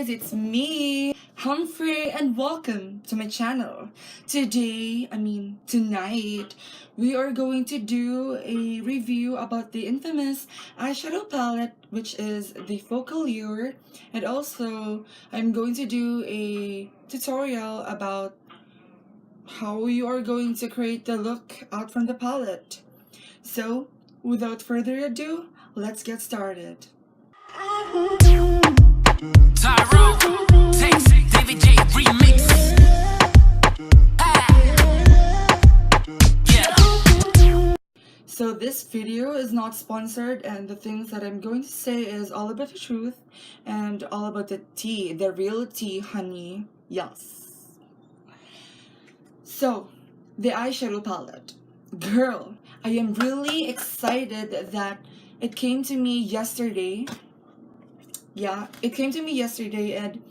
it's me, Humphrey, and welcome to my channel. Tonight, we are going to do a review about the infamous eyeshadow palette, which is the Focallure, and also I'm going to do a tutorial about how you are going to create the look out from the palette. So, without further ado, let's get started. TyRo takes David J remix. So this video is not sponsored, and the things that I'm going to say is all about the truth and all about the tea, the real tea, honey. Yes. So, the eyeshadow palette. Girl, I am really excited that it came to me yesterday. Yeah, it came to me yesterday and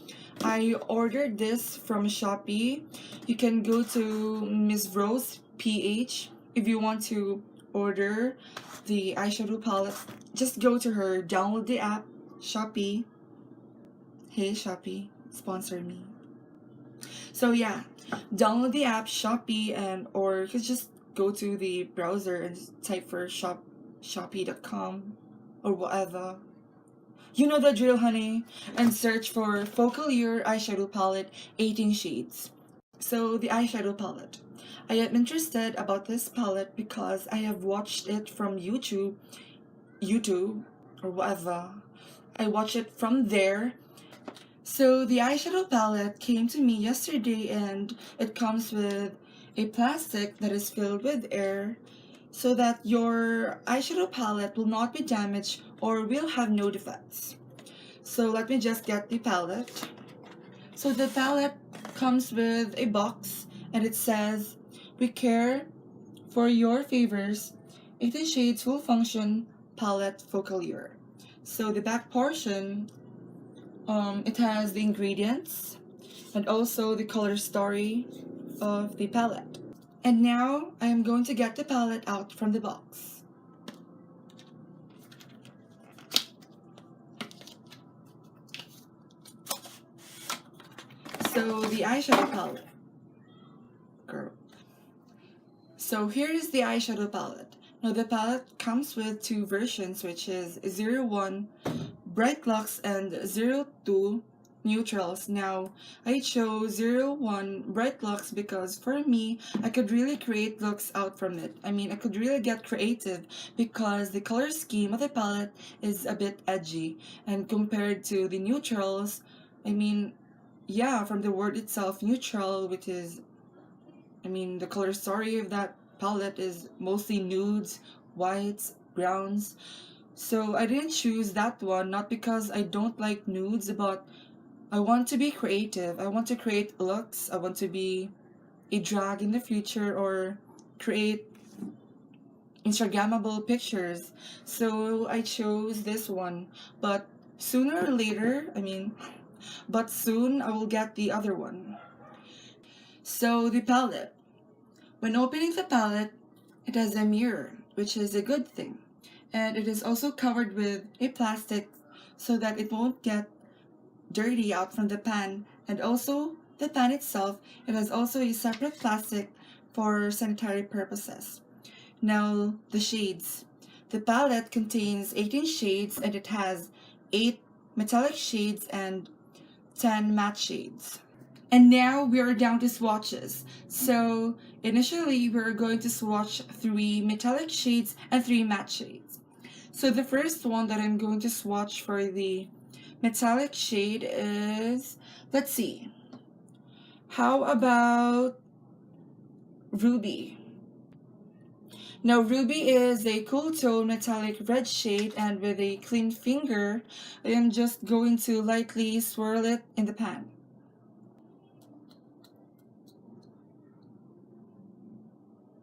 I ordered this from Shopee. You can go to Miss Rose PH if you want to order the eyeshadow palette. Just go to her, download the app, Shopee. Hey Shopee, sponsor me. So yeah, download the app, Shopee, and or you can just go to the browser and type for shopee.com or whatever. You know the drill, honey. And search for Focallure eyeshadow palette 18 shades. So the eyeshadow palette. I am interested about this palette because I have watched it from YouTube or whatever. I watched it from there. So the eyeshadow palette came to me yesterday and it comes with a plastic that is filled with air so that your eyeshadow palette will not be damaged or will have no defects. So let me just get the palette. So the palette comes with a box and it says, "We care for your favors, 18 shades full function palette Focallure." So the back portion, it has the ingredients and also the color story of the palette. And now I am going to get the palette out from the box. So the eyeshadow palette. Girl. So here is the eyeshadow palette. Now the palette comes with two versions, which is 01 Bright Lux and 02 Neutrals. Now I chose 01 Bright Lux because for me, I could really create looks out from it. I could really get creative because the color scheme of the palette is a bit edgy. And compared to the neutrals, yeah, from the word itself, neutral, which is, the color story of that palette is mostly nudes, whites, browns. So I didn't choose that one, not because I don't like nudes, but I want to be creative. I want to create looks. I want to be a drag in the future or create Instagrammable pictures. So I chose this one. But sooner or later, but soon I will get the other one. So the palette. When opening the palette, it has a mirror, which is a good thing. And it is also covered with a plastic so that it won't get dirty out from the pan. And also the pan itself, it has also a separate plastic for sanitary purposes. Now the shades. The palette contains 18 shades and it has 8 metallic shades and 10 matte shades. And now we are down to swatches. So initially we're going to swatch 3 metallic shades and 3 matte shades. So the first one that I'm going to swatch for the metallic shade is, let's see, how about Ruby? Now Ruby is a cool tone metallic red shade, and with a clean finger, I am just going to lightly swirl it in the pan.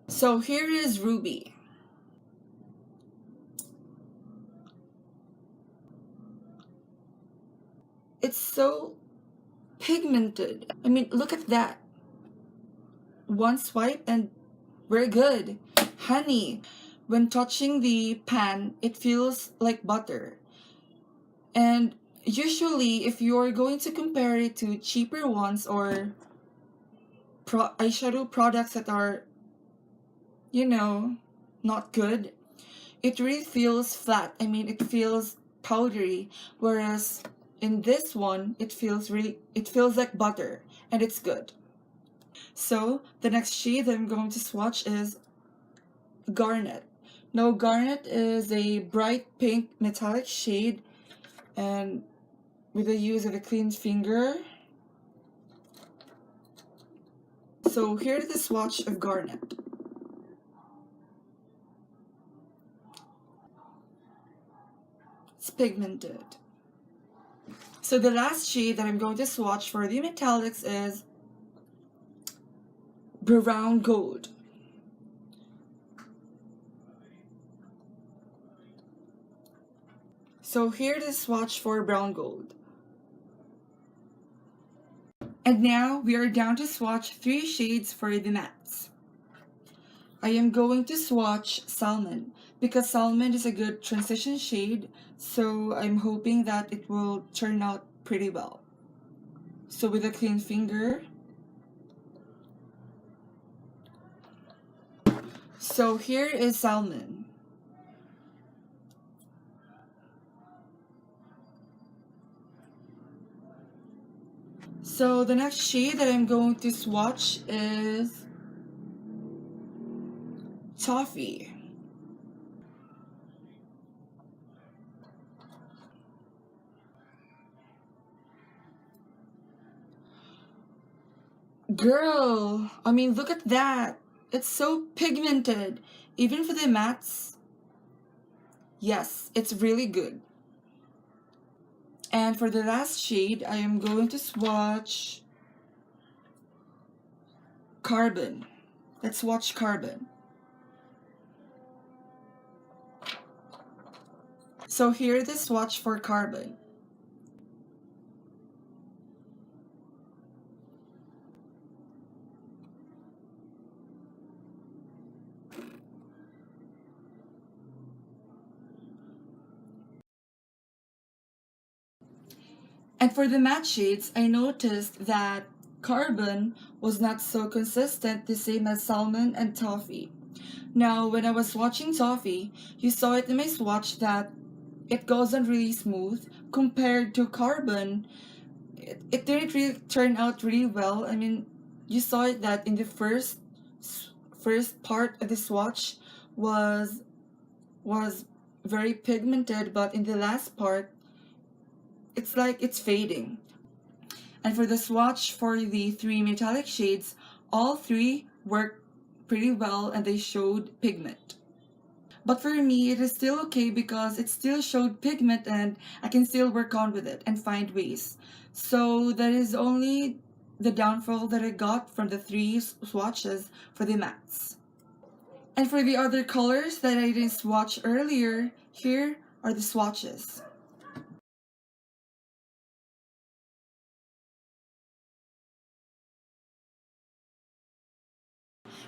So here is Ruby. It's so pigmented. Look at that. One swipe and we're good. Honey, when touching the pan, it feels like butter. And usually if you're going to compare it to cheaper ones or eyeshadow products that are, you know, not good, it really feels flat. I mean, it feels powdery, whereas in this one it feels like butter, and it's good. So the next shade that I'm going to swatch is Garnet. Now Garnet is a bright pink metallic shade, and with the use of a clean finger. So here's the swatch of Garnet. It's pigmented. So the last shade that I'm going to swatch for the metallics is Brown Gold. So here's the swatch for Brown Gold. And now we are down to swatch 3 shades for the mattes. I am going to swatch Salmon because Salmon is a good transition shade, so I'm hoping that it will turn out pretty well. So with a clean finger. So here is Salmon. So the next shade that I'm going to swatch is Toffee. Girl, I mean, look at that. It's so pigmented. Even for the mattes, yes, it's really good. And for the last shade, I am going to swatch Carbon. Let's swatch Carbon. So here's the swatch for Carbon. And for the matte shades, I noticed that Carbon was not so consistent, the same as Salmon and Toffee. Now, when I was swatching Toffee, you saw it in my swatch that it goes on really smooth compared to Carbon. It didn't really turn out really well. I mean, you saw it that in the first part of the swatch was very pigmented, but in the last part, it's like it's fading. And for the swatch for the 3 metallic shades, all 3 worked pretty well and they showed pigment. But for me, it is still okay because it still showed pigment and I can still work on with it and find ways. So that is only the downfall that I got from the 3 swatches for the mattes. And for the other colors that I didn't swatch earlier, here are the swatches.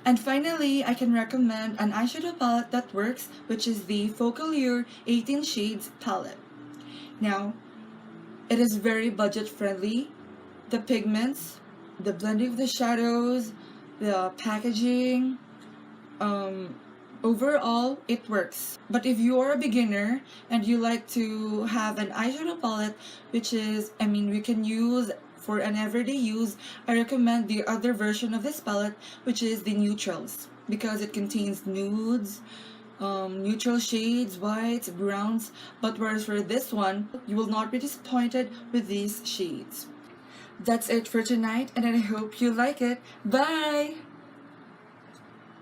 And finally, I can recommend an eyeshadow palette that works, which is the Focallure 18 Shades palette. Now, it is very budget friendly. The pigments, the blending of the shadows, the packaging, overall, it works. But if you are a beginner and you like to have an eyeshadow palette, which is, I mean, we can use for an everyday use, I recommend the other version of this palette, which is the neutrals, because it contains nudes, neutral shades, whites, browns. But whereas for this one, you will not be disappointed with these shades. That's it for tonight, and I hope you like it. Bye!